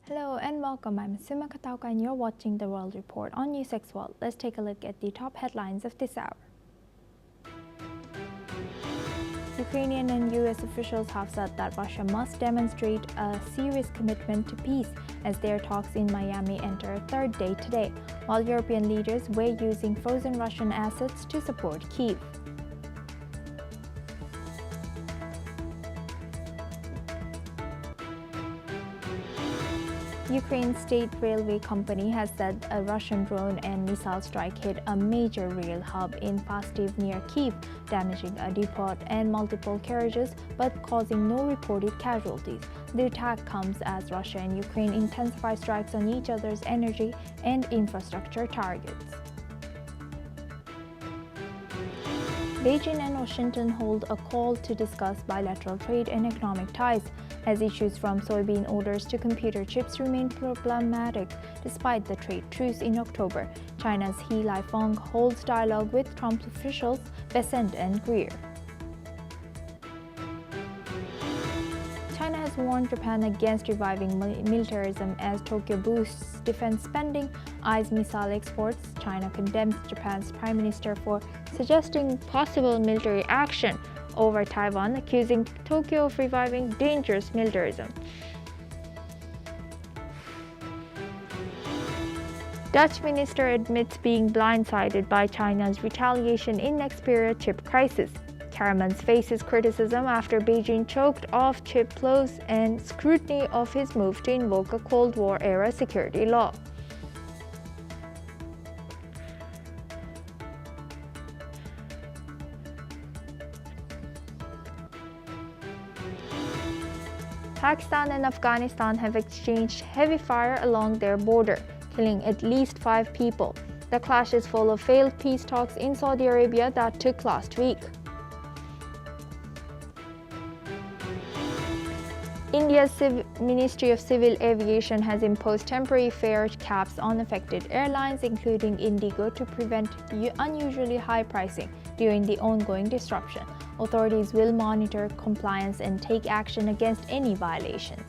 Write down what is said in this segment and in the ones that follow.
Hello and welcome. I'm Sima Katauka and you're watching the World Report on NewsX World. Let's take a look at the top headlines of this hour. Ukrainian and US officials have said that Russia must demonstrate a serious commitment to peace as their talks in Miami enter a third day today, while European leaders weigh using frozen Russian assets to support Kyiv. Ukraine's state railway company has said a Russian drone and missile strike hit a major rail hub in Fastiv near Kyiv, damaging a depot and multiple carriages but causing no reported casualties. The attack comes as Russia and Ukraine intensify strikes on each other's energy and infrastructure targets. Beijing and Washington hold a call to discuss bilateral trade and economic ties, as issues from soybean orders to computer chips remain problematic despite the trade truce in October. China's He Lifeng holds dialogue with Trump officials Besant and Greer. China has warned Japan against reviving militarism as Tokyo boosts defense spending, eyes missile exports. China condemns Japan's prime minister for suggesting possible military action over Taiwan, accusing Tokyo of reviving dangerous militarism. Dutch minister admits being blindsided by China's retaliation in next period chip crisis. Karaman's faces criticism after Beijing choked off chip flows and scrutiny of his move to invoke a Cold War-era security law. Pakistan and Afghanistan have exchanged heavy fire along their border, killing at least 5 people. The clashes follow failed peace talks in Saudi Arabia that took last week. India's Ministry of Civil Aviation has imposed temporary fare caps on affected airlines, including Indigo, to prevent unusually high pricing during the ongoing disruption. Authorities will monitor compliance and take action against any violations.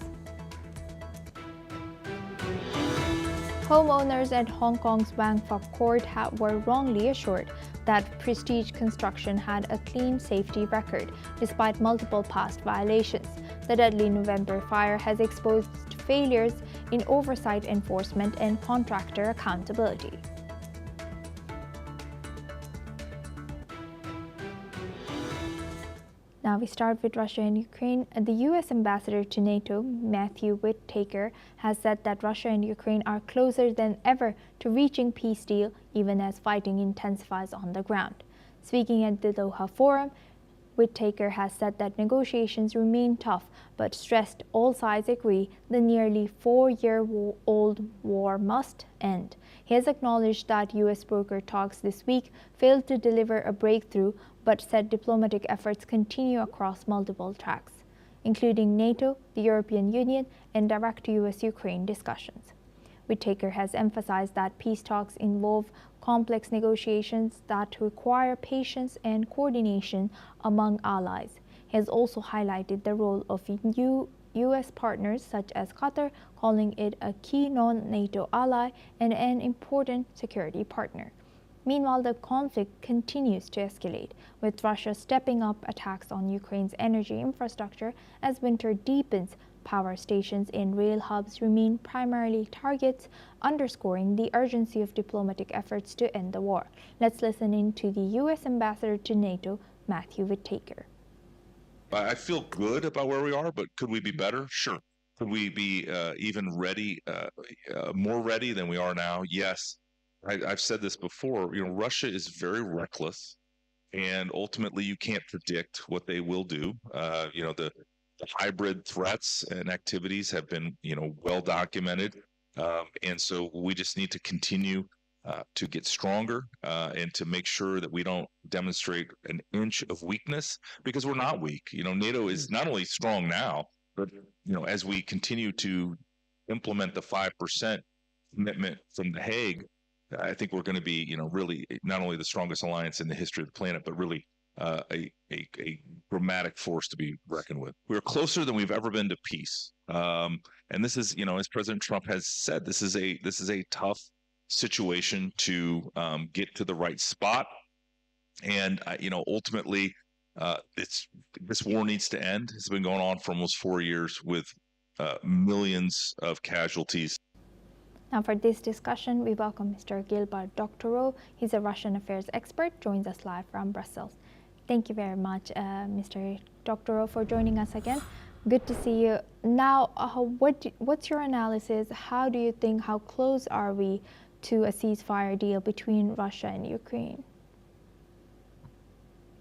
Homeowners at Hong Kong's Wang Fuk Court were wrongly assured that Prestige Construction had a clean safety record, despite multiple past violations. The deadly November fire has exposed failures in oversight enforcement and contractor accountability. Now we start with Russia and Ukraine. The U.S. ambassador to NATO, Matthew Whitaker, has said that Russia and Ukraine are closer than ever to reaching peace deal, even as fighting intensifies on the ground. Speaking at the Doha Forum, Whitaker has said that negotiations remain tough, but stressed all sides agree the nearly 4-year-old war must end. He has acknowledged that U.S. broker talks this week failed to deliver a breakthrough, but said diplomatic efforts continue across multiple tracks, including NATO, the European Union, and direct U.S.-Ukraine discussions. Whitaker has emphasized that peace talks involve complex negotiations that require patience and coordination among allies. He has also highlighted the role of U.S. partners such as Qatar, calling it a key non-NATO ally and an important security partner. Meanwhile, the conflict continues to escalate, with Russia stepping up attacks on Ukraine's energy infrastructure as winter deepens. Power stations and rail hubs remain primarily targets, underscoring the urgency of diplomatic efforts to end the war. Let's listen in to the U.S. ambassador to NATO, Matthew Whitaker. I feel good about where we are, but could we be better? Sure. Could we be even ready, more ready than we are now? Yes. I've said this before. Russia is very reckless, and ultimately, you can't predict what they will do. The hybrid threats and activities have been, well documented, and so we just need to continue to get stronger and to make sure that we don't demonstrate an inch of weakness, because we're not weak. NATO is not only strong now, but as we continue to implement the 5% commitment from The Hague, I think we're going to be, really not only the strongest alliance in the history of the planet, but really a dramatic force to be reckoned with. We're closer than we've ever been to peace, and this is, as President Trump has said, this is a tough situation to get to the right spot, and ultimately, this war needs to end. It's been going on for almost 4 years with millions of casualties. Now for this discussion, we welcome Mr. Gilbert Doctorow. He's a Russian affairs expert, joins us live from Brussels. Thank you very much, Mr. Doctorow, for joining us again. Good to see you. Now, what's your analysis? How do you think, how close are we to a ceasefire deal between Russia and Ukraine?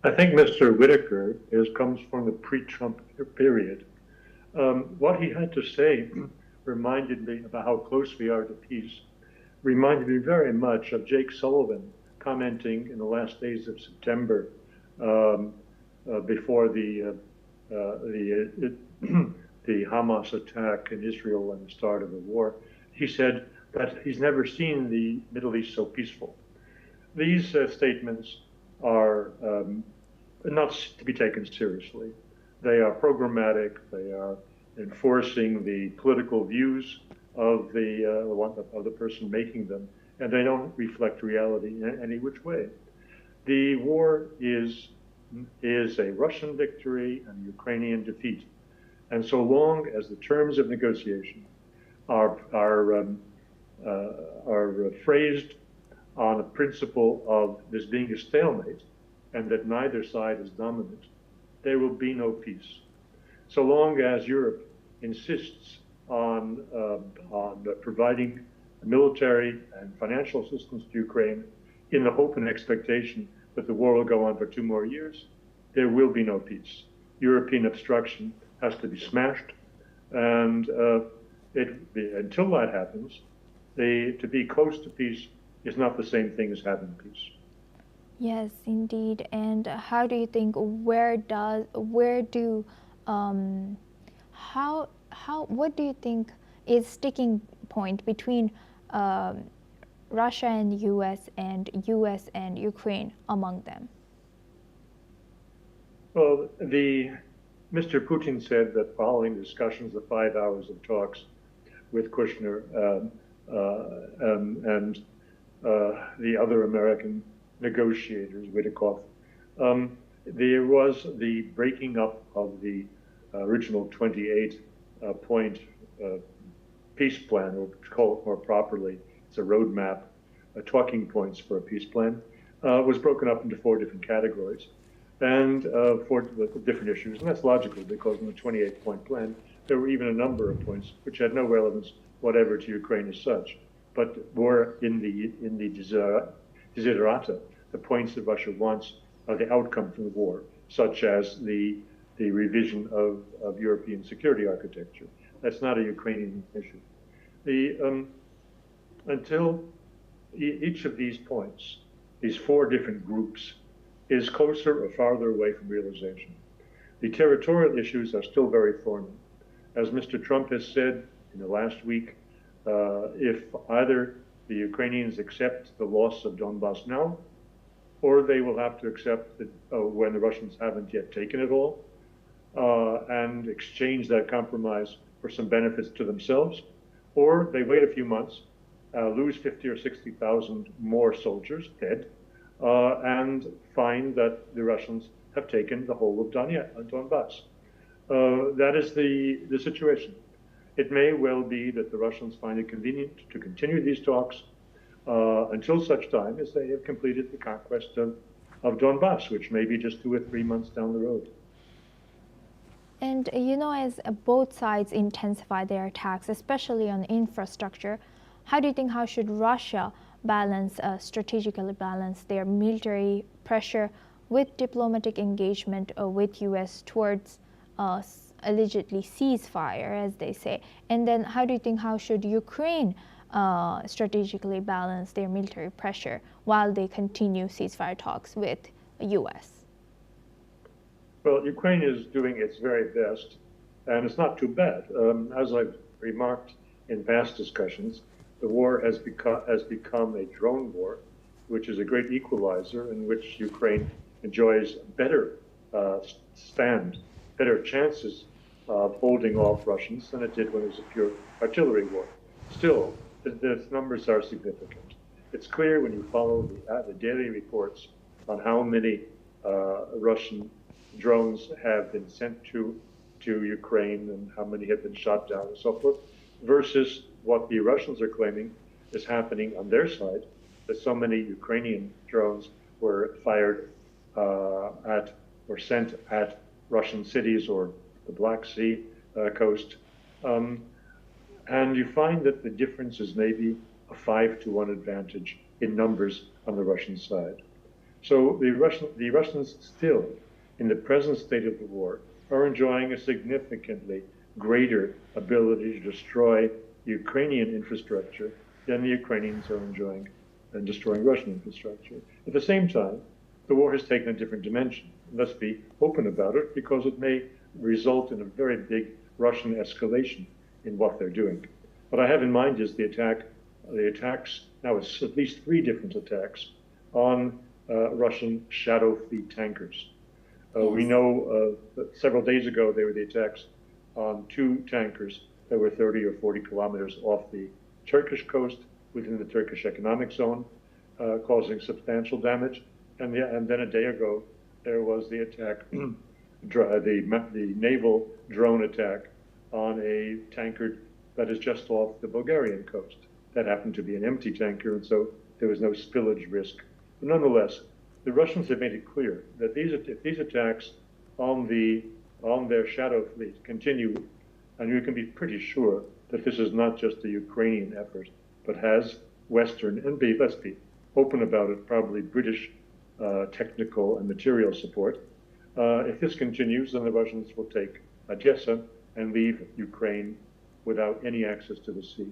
I think Mr. Whitaker comes from the pre-Trump period. What he had to say reminded me about how close we are to peace, reminded me very much of Jake Sullivan commenting in the last days of September before the Hamas attack in Israel and the start of the war. He said that he's never seen the Middle East so peaceful. These statements are not to be taken seriously. They are programmatic. They are enforcing the political views of the person making them, and they don't reflect reality in any which way. The war is a Russian victory and a Ukrainian defeat, and so long as the terms of negotiation are phrased on a principle of this being a stalemate and that neither side is dominant, there will be no peace. So long as Europe insists on providing military and financial assistance to Ukraine in the hope and expectation that the war will go on for 2 more years, there will be no peace. European obstruction has to be smashed, and until that happens, to be close to peace is not the same thing as having peace. Yes, indeed. And how do you think? What do you think is sticking point between Russia and the U.S. and Ukraine among them? Well, Mr. Putin said that following discussions of 5 hours of talks with Kushner and the other American negotiators, Witkoff, there was the breaking up of the original 28-point peace plan, or to call it more properly, it's a roadmap, talking points for a peace plan, was broken up into 4 different categories and 4 different issues. And that's logical, because in the 28-point plan, there were even a number of points which had no relevance whatever to Ukraine as such, but were in the desiderata, the points that Russia wants are the outcome from the war, such as the revision of European security architecture. That's not a Ukrainian issue. Until each of these points, these 4 different groups, is closer or farther away from realization. The territorial issues are still very thorny. As Mr. Trump has said in the last week, if either the Ukrainians accept the loss of Donbass now, or they will have to accept that when the Russians haven't yet taken it all, and exchange that compromise for some benefits to themselves, or they wait a few months, lose 50 or 60,000 more soldiers dead, and find that the Russians have taken the whole of Donbass. That is the situation. It may well be that the Russians find it convenient to continue these talks until such time as they have completed the conquest of Donbass, which may be just 2 or 3 months down the road. And as both sides intensify their attacks, especially on infrastructure, how do you think, how should Russia strategically balance their military pressure with diplomatic engagement with U.S. towards allegedly ceasefire, as they say? And then how do you think, how should Ukraine strategically balance their military pressure while they continue ceasefire talks with U.S.? Well, Ukraine is doing its very best, and it's not too bad. As I've remarked in past discussions, the war has become a drone war, which is a great equalizer in which Ukraine enjoys better better chances of holding off Russians than it did when it was a pure artillery war. Still, the numbers are significant. It's clear when you follow the daily reports on how many Russian drones have been sent to Ukraine and how many have been shot down and so forth, versus what the Russians are claiming is happening on their side, that so many Ukrainian drones were fired at or sent at Russian cities or the Black Sea coast. And you find that the difference is maybe a 5-to-1 advantage in numbers on the Russian side. So the Russians still, in the present state of the war, are enjoying a significantly greater ability to destroy Ukrainian infrastructure than the Ukrainians are enjoying and destroying Russian infrastructure. At the same time, the war has taken a different dimension. Let's be open about it, because it may result in a very big Russian escalation in what they're doing. What I have in mind is the attacks, now it's at least 3 different attacks on Russian Shadow Fleet tankers. We know that several days ago there were the attacks on 2 tankers that were 30 or 40 kilometers off the Turkish coast within the Turkish economic zone, causing substantial damage. And then a day ago there was the attack, the naval drone attack on a tanker that is just off the Bulgarian coast. That happened to be an empty tanker, and so there was no spillage risk. But nonetheless, the Russians have made it clear that if these attacks on their shadow fleet continue, and you can be pretty sure that this is not just a Ukrainian effort, but has Western, and let's be open about it, probably British technical and material support. If this continues, then the Russians will take Odessa and leave Ukraine without any access to the sea.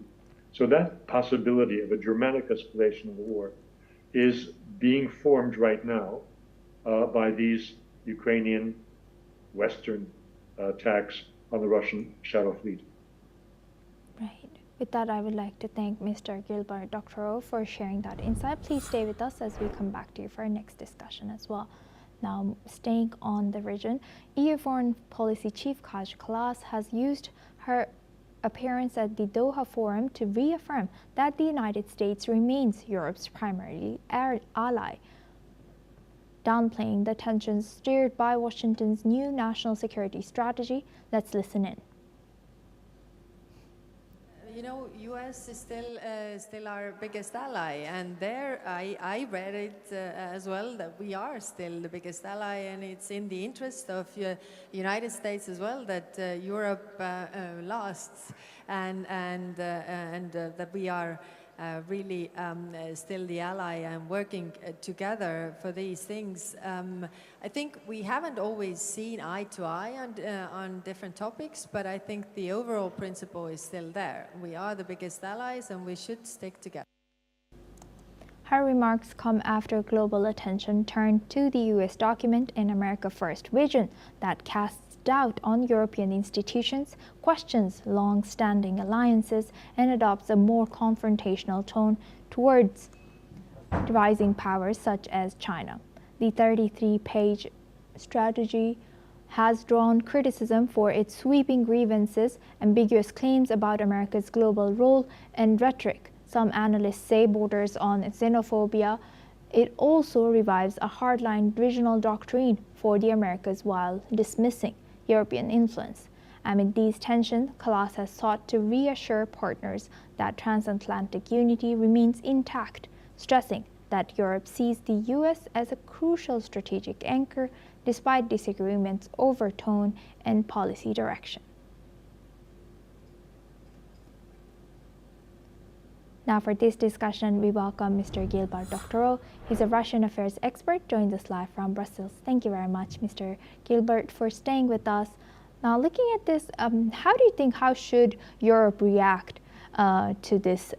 So that possibility of a dramatic escalation of the war is being formed right now by these Ukrainian Western attacks on the Russian shadow fleet. Right. With that, I would like to thank Mr. Gilbert Doctorow for sharing that insight. Please stay with us as we come back to you for our next discussion as well. Now, staying on the region, EU Foreign Policy Chief Kaja Kallas has used her appearance at the Doha Forum to reaffirm that the United States remains Europe's primary ally, downplaying the tensions stirred by Washington's new national security strategy. Let's listen in. You know, U.S. is still our biggest ally, and there I read it as well, that we are still the biggest ally, and it's in the interest of the United States as well that Europe lasts, and that we are really still the ally and working together for these things. I think we haven't always seen eye to eye on different topics, but I think the overall principle is still there. We are the biggest allies and we should stick together. Her remarks come after global attention turned to the U.S. document, An America First Vision, that casts doubt on European institutions, questions long-standing alliances, and adopts a more confrontational tone towards rising powers such as China. The 33-page strategy has drawn criticism for its sweeping grievances, ambiguous claims about America's global role, and rhetoric some analysts say borders on xenophobia. It also revives a hardline regional doctrine for the Americas while dismissing European influence. Amid these tensions, Kallas has sought to reassure partners that transatlantic unity remains intact, stressing that Europe sees the U.S. as a crucial strategic anchor despite disagreements over tone and policy direction. Now for this discussion, we welcome Mr. Gilbert Doctorow. He's a Russian affairs expert, joins us live from Brussels. Thank you very much, Mr. Gilbert, for staying with us. Now, looking at this, how should Europe react to this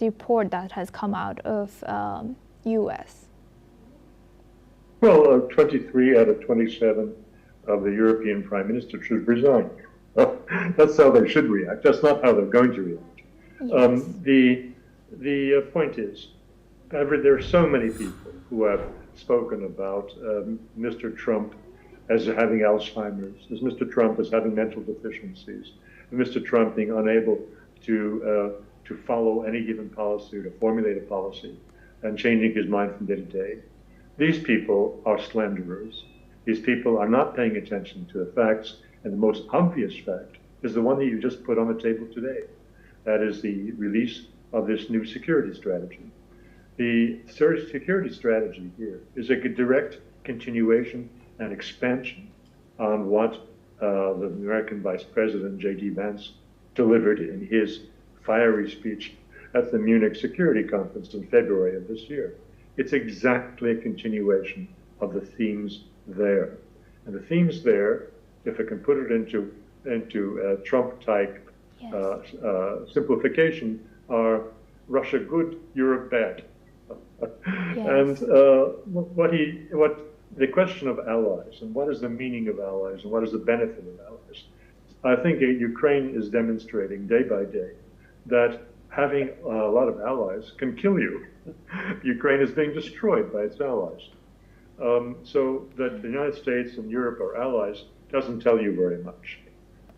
report that has come out of U.S.? Well, 23 out of 27 of the European prime ministers should resign. That's how they should react. That's not how they're going to react. Yes. The point is, There are so many people who have spoken about Mr. Trump as having Alzheimer's, as Mr. Trump as having mental deficiencies, and Mr. Trump being unable to follow any given policy or to formulate a policy and changing his mind from day to day. These people are slanderers. These people are not paying attention to the facts, and the most obvious fact is the one that you just put on the table today. That is the release of this new security strategy. The security strategy here is a direct continuation and expansion on what the American Vice President J.D. Vance delivered in his fiery speech at the Munich Security Conference in February of this year. It's exactly a continuation of the themes there. And the themes there, if I can put it into Trump-type simplification, are Russia good, Europe bad. Yes. And what the question of allies and what is the meaning of allies and what is the benefit of allies, I think Ukraine is demonstrating day by day that having a lot of allies can kill you. Ukraine is being destroyed by its allies. So that the United States and Europe are allies doesn't tell you very much.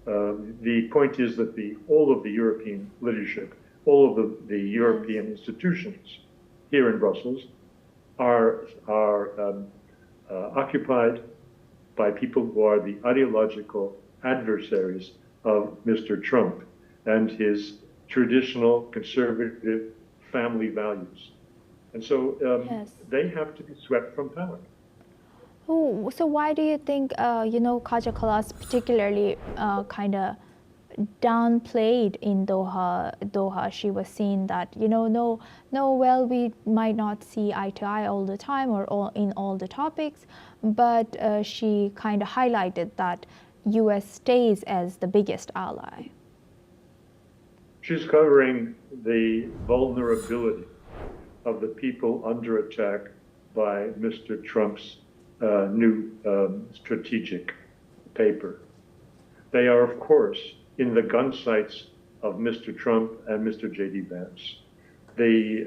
The point is that all of the European leadership, all of the European institutions here in Brussels are occupied by people who are the ideological adversaries of Mr. Trump and his traditional conservative family values. And so they have to be swept from power. Oh, so why do you think, Kaja Kallas particularly kind of downplayed in Doha? She was saying that, well, we might not see eye to eye all the time or in all the topics, but she kind of highlighted that U.S. stays as the biggest ally. She's covering the vulnerability of the people under attack by Mr. Trump's new strategic paper. They are, of course, in the gun sights of Mr. Trump and Mr. J.D. Vance. These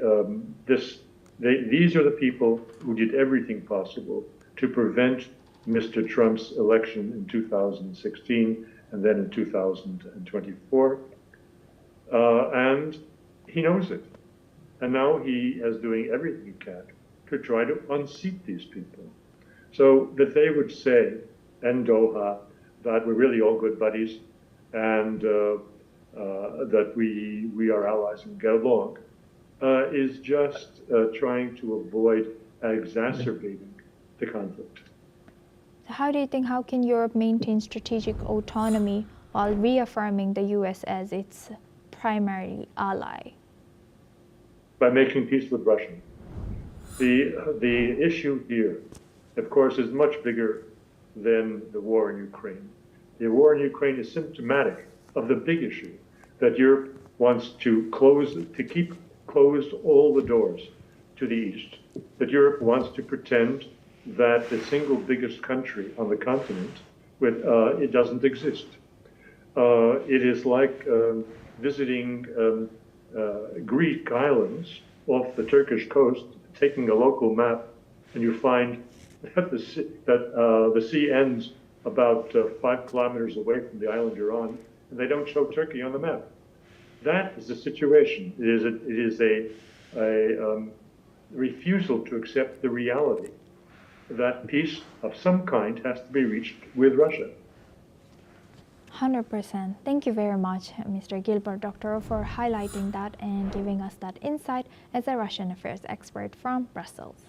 are the people who did everything possible to prevent Mr. Trump's election in 2016 and then in 2024. And he knows it. And now he is doing everything he can to try to unseat these people. So that they would say in Doha that we're really all good buddies and that we are allies and get along is just trying to avoid exacerbating the conflict. How do you think, how can Europe maintain strategic autonomy while reaffirming the U.S. as its primary ally? By making peace with Russia. The issue here, of course, is much bigger than the war in Ukraine. The war in Ukraine is symptomatic of the big issue that Europe wants to keep closed all the doors to the east. That Europe wants to pretend that the single biggest country on the continent, it doesn't exist. It is like visiting Greek islands off the Turkish coast, taking a local map, and you find that the sea ends about 5 kilometers away from the island you're on, and they don't show Turkey on the map. That is the situation. It is a refusal to accept the reality that peace of some kind has to be reached with Russia. 100%. Thank you very much, Mr. Gilbert Doctorow, for highlighting that and giving us that insight as a Russian affairs expert from Brussels.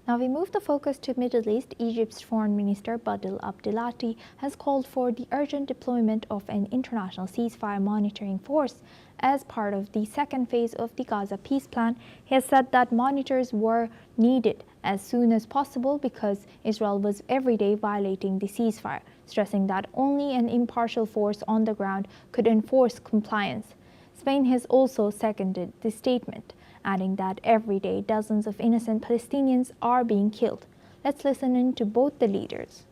Now we move the focus to Middle East. Egypt's Foreign Minister Badr Abdelati has called for the urgent deployment of an international ceasefire monitoring force as part of the second phase of the Gaza peace plan. He has said that monitors were needed as soon as possible because Israel was every day violating the ceasefire, stressing that only an impartial force on the ground could enforce compliance. Spain has also seconded the statement, adding that every day dozens of innocent Palestinians are being killed. Let's listen in to both the leaders.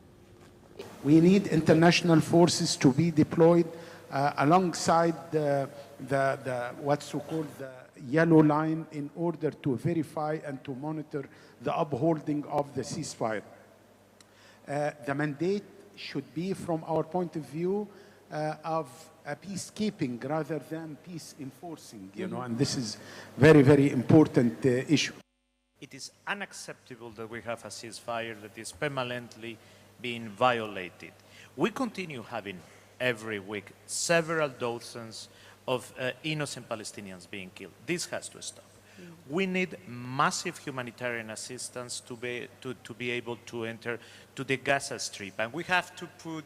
We need international forces to be deployed alongside what's called the yellow line in order to verify and to monitor the upholding of the ceasefire. The mandate should be, from our point of view, of a peacekeeping rather than peace enforcing, you know, and this is very, very important issue. It is unacceptable that we have a ceasefire that is permanently being violated. We continue having every week several dozens of innocent Palestinians being killed. This has to stop. We need massive humanitarian assistance to be able to enter to the Gaza Strip, and we have to put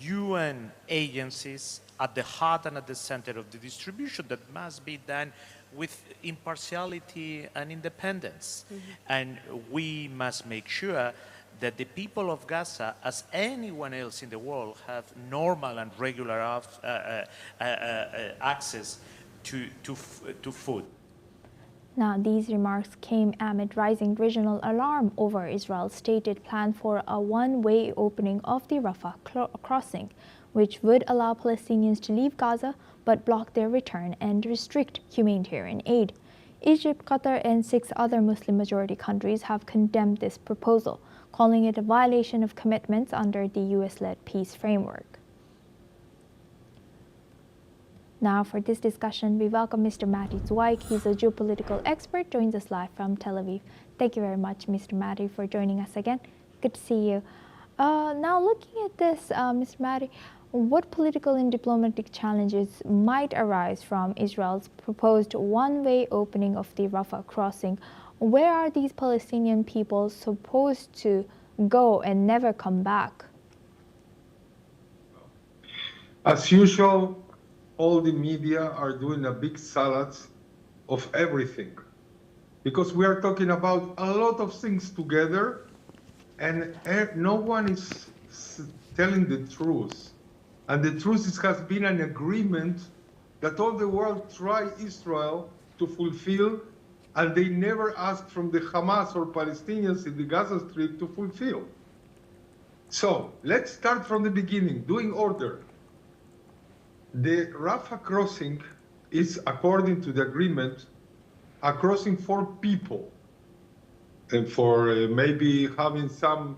UN agencies at the heart and at the center of the distribution that must be done with impartiality and independence. And we must make sure that the people of Gaza, as anyone else in the world, have normal and regular access to food. Now, these remarks came amid rising regional alarm over Israel's stated plan for a one-way opening of the Rafah crossing, which would allow Palestinians to leave Gaza but block their return and restrict humanitarian aid. Egypt, Qatar, and 6 other Muslim-majority countries have condemned this proposal, calling it a violation of commitments under the US-led peace framework. Now, for this discussion, we welcome Mr. Matti Zweig. He's a geopolitical expert, joins us live from Tel Aviv. Thank you very much, Mr. Matti, for joining us again. Good to see you. Now, looking at this, Mr. Matti, what political and diplomatic challenges might arise from Israel's proposed one-way opening of the Rafah crossing? Where are these Palestinian people supposed to go and never come back? As usual, all the media are doing a big salad of everything, because we are talking about a lot of things together, and no one is telling the truth. And the truth is, has been an agreement that all the world try Israel to fulfill, and they never asked from the Hamas or Palestinians in the Gaza Strip to fulfill. So let's start from the beginning, doing order. The Rafah crossing is, according to the agreement, a crossing for people and for maybe having some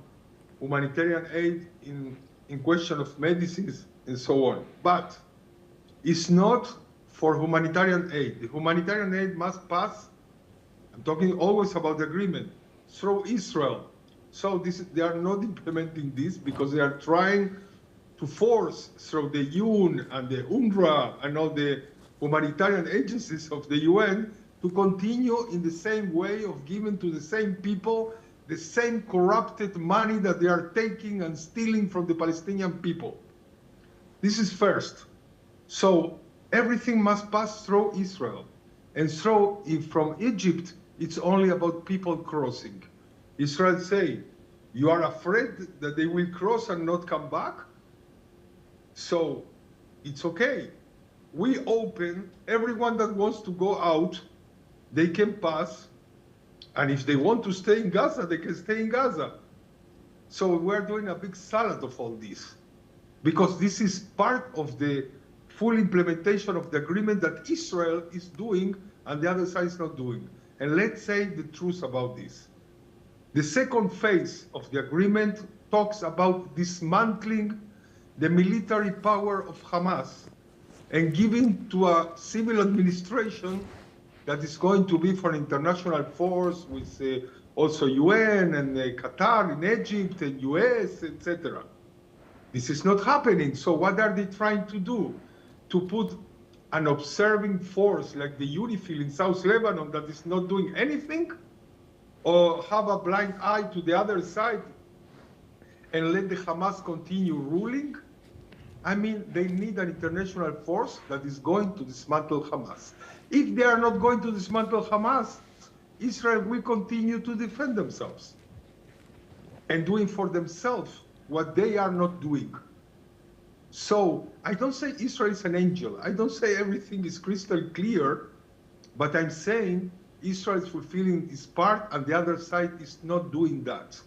humanitarian aid in question of medicines and so on. But it's not for humanitarian aid. The humanitarian aid must pass, I'm talking always about the agreement, through Israel. So they are not implementing this because they are trying to force through the UN and the UNRWA and all the humanitarian agencies of the UN to continue in the same way of giving to the same people the same corrupted money that they are taking and stealing from the Palestinian people. This is first. So everything must pass through Israel. And so if from Egypt, it's only about people crossing. Israel say, you are afraid that they will cross and not come back? So it's okay. We open, everyone that wants to go out, they can pass. And if they want to stay in Gaza, they can stay in Gaza. So we're doing a big salad of all this, because this is part of the full implementation of the agreement that Israel is doing and the other side is not doing. And let's say the truth about this. The second phase of the agreement talks about dismantling the military power of Hamas and giving to a civil administration that is going to be for an international force with also UN and Qatar and Egypt and US, etc. This is not happening. So what are they trying to do? To put an observing force like the UNIFIL in South Lebanon that is not doing anything? Or have a blind eye to the other side and let the Hamas continue ruling? I mean, they need an international force that is going to dismantle Hamas. If they are not going to dismantle Hamas, Israel will continue to defend themselves and doing for themselves what they are not doing. So I don't say Israel is an angel. I don't say everything is crystal clear, but I'm saying Israel is fulfilling its part and the other side is not doing that,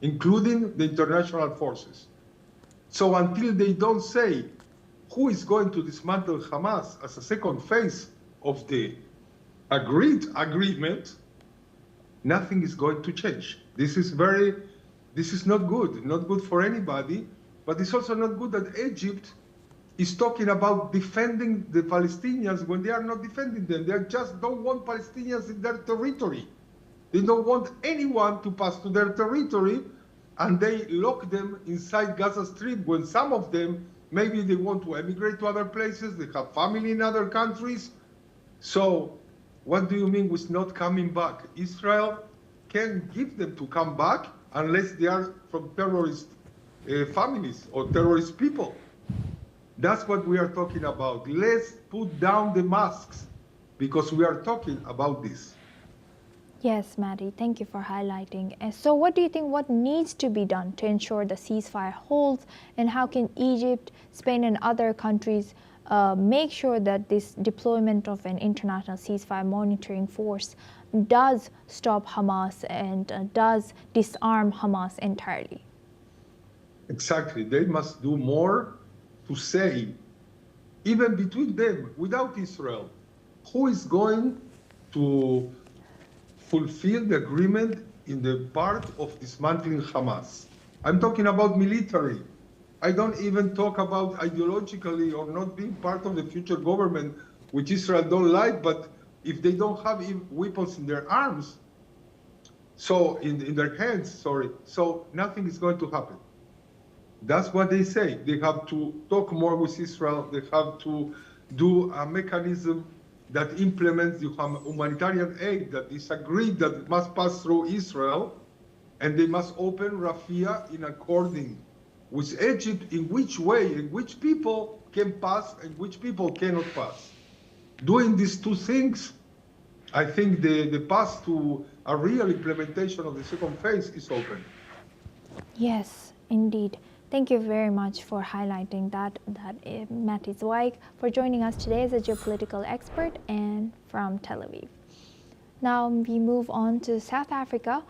including the international forces. So until they don't say who is going to dismantle Hamas as a second phase of the agreed agreement, nothing is going to change. This is not good for anybody, but it's also not good that Egypt is talking about defending the Palestinians when they are not defending them. They just don't want Palestinians in their territory. They don't want anyone to pass to their territory, and they lock them inside Gaza Strip when some of them, maybe they want to emigrate to other places, they have family in other countries. So what do you mean with not coming back? Israel can give them to come back unless they are from terrorist families or terrorist people. That's what we are talking about. Let's put down the masks because we are talking about this. Yes, Maddie, thank you for highlighting. And so what do you think, what needs to be done to ensure the ceasefire holds, and how can Egypt, Spain and other countries make sure that this deployment of an international ceasefire monitoring force does stop Hamas and does disarm Hamas entirely? Exactly. They must do more to say, even between them, without Israel, who is going to fulfill the agreement in the part of dismantling Hamas. I'm talking about military. I don't even talk about ideologically or not being part of the future government, which Israel don't like, but if they don't have weapons in their arms, so in their hands, so nothing is going to happen. That's what they say. They have to talk more with Israel. They have to do a mechanism that implements the humanitarian aid that is agreed that it must pass through Israel, and they must open Rafah in according with Egypt in which way and which people can pass and which people cannot pass. Doing these two things, I think the path to a real implementation of the second phase is open. Yes, indeed. Thank you very much for highlighting that Matti Zweig, for joining us today as a geopolitical expert and from Tel Aviv. Now we move on to South Africa,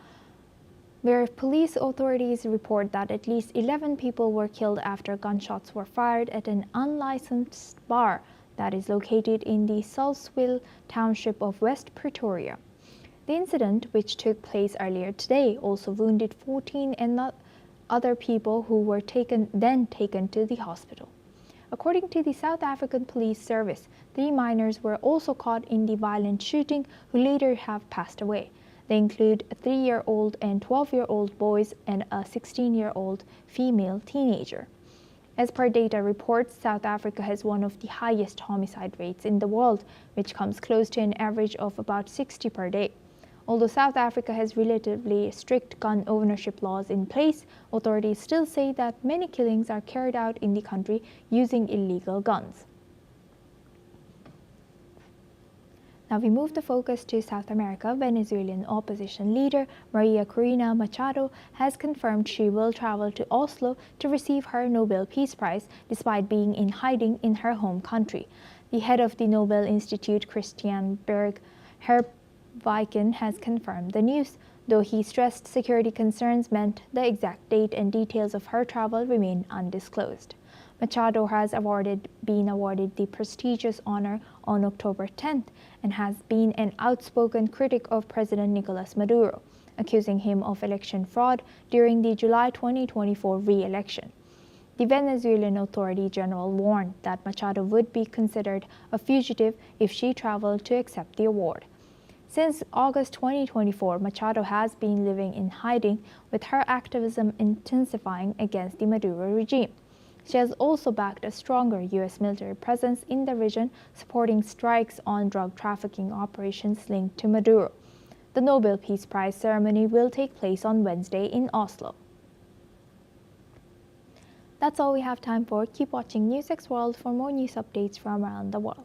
where police authorities report that at least 11 people were killed after gunshots were fired at an unlicensed bar that is located in the Sulsville township of West Pretoria. The incident, which took place earlier today, also wounded 14 and other people who were then taken to the hospital. According to the South African Police Service, 3 minors were also caught in the violent shooting who later have passed away. They include a 3-year-old and 12-year-old boys and a 16-year-old female teenager. As per data reports, South Africa has one of the highest homicide rates in the world, which comes close to an average of about 60 per day. Although South Africa has relatively strict gun ownership laws in place, authorities still say that many killings are carried out in the country using illegal guns. Now we move the focus to South America. Venezuelan opposition leader Maria Corina Machado has confirmed she will travel to Oslo to receive her Nobel Peace Prize despite being in hiding in her home country. The head of the Nobel Institute, Christian Berg Viken, has confirmed the news, though he stressed security concerns meant the exact date and details of her travel remain undisclosed. Machado has been awarded the prestigious honor on October 10th and has been an outspoken critic of President Nicolas Maduro, accusing him of election fraud during the July 2024 re-election. The Venezuelan Authority General warned that Machado would be considered a fugitive if she traveled to accept the award. Since August 2024, Machado has been living in hiding, with her activism intensifying against the Maduro regime. She has also backed a stronger U.S. military presence in the region, supporting strikes on drug trafficking operations linked to Maduro. The Nobel Peace Prize ceremony will take place on Wednesday in Oslo. That's all we have time for. Keep watching NewsX World for more news updates from around the world.